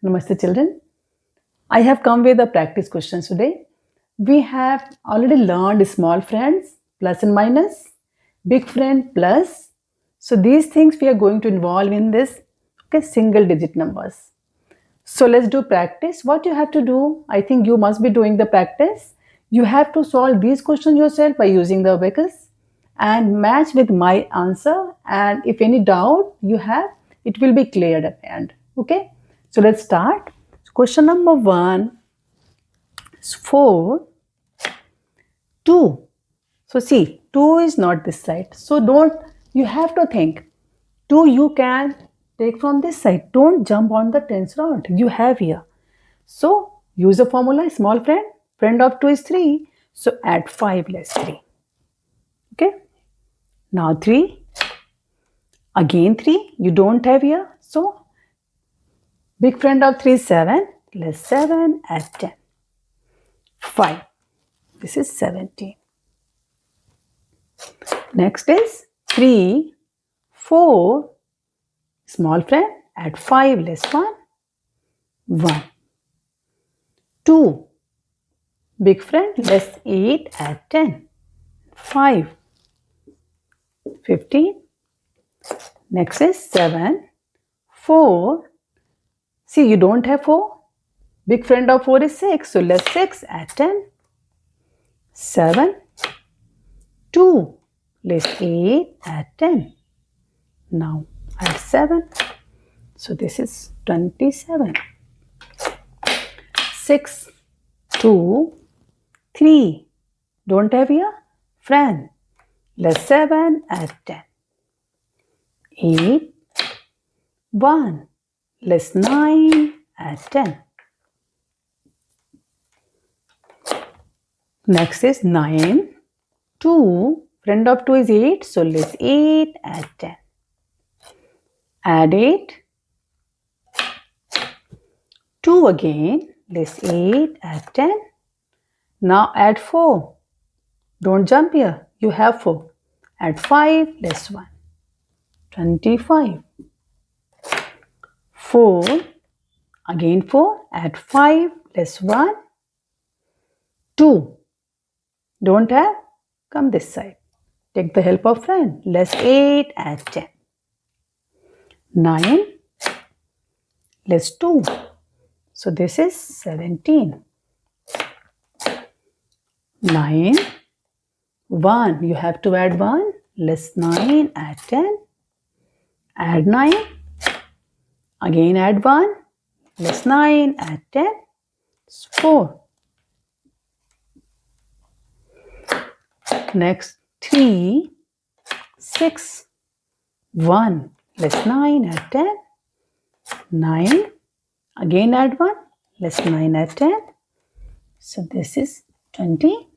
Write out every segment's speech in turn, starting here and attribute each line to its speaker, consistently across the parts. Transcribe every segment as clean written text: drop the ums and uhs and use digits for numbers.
Speaker 1: Namaste children. I have come with the practice questions today. We have already learned small friends, plus and minus, big friend, plus. So these things we are going to involve in this single digit numbers. So let's do practice. What you have to do, I think you must be doing the practice. You have to solve these questions yourself by using the abacus and match with my answer. And if any doubt you have, it will be cleared at the end. Okay. So let's start. Question number 1 is 4, 2. So see, 2 is not this side. So you have to think. 2 you can take from this side. Don't jump on the tens rod you have here. So use the formula, small friend. Friend of 2 is 3. So add 5 less 3. Okay. Now 3. Again 3. You don't have here. So big friend of 3 is 7. Less 7, add 10. 5. This is 17. Next is 3, 4. Small friend, add 5 less 1. 1. 2. Big friend, less 8, add 10. 5. 15. Next is 7. 4. See, you don't have 4. Big friend of 4 is 6. So less 6, add 10. 7. 2. Less 8, add 10. Now add 7. So this is 27. 6, 2, 3. Don't have here? Friend. Less 7, add 10. 8, 1. Less 9, add 10. Next is 9, 2. Friend of 2 is 8. So less 8, add 10. Add 8. 2 again. Less 8, add 10. Now add 4. Don't jump here. You have 4. Add 5 less 1. 25. 4. Again 4. Add 5 less 1. 2. Don't have? Come this side. Take the help of friend. Less 8, add 10. 9. Less 2. So this is 17. 9. 1. You have to add 1. Less 9, add 10. Add 9. Again add 1. Less 9, add 10. It's 4. Next 3, 6, 1. Less 9, add 10. 9. Again add 1. Less 9, add 10. So this is 20.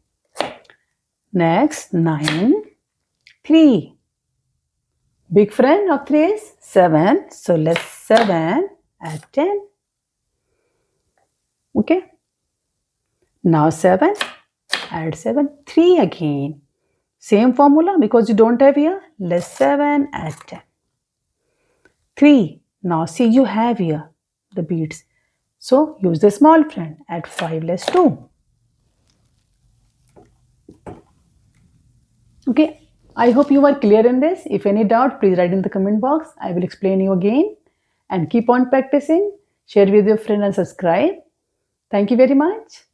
Speaker 1: Next 9, 3. Big friend of 3 is 7. So less 7, add 10. Okay. Now 7. Add 7. 3 again. Same formula because you don't have here. Less 7, add 10. 3. Now see you have here the beads. So use the small friend. Add 5 less 2. Okay. I hope you are clear in this. If any doubt, please write in the comment box. I will explain you again. And keep on practicing. Share with your friend and subscribe. Thank you very much.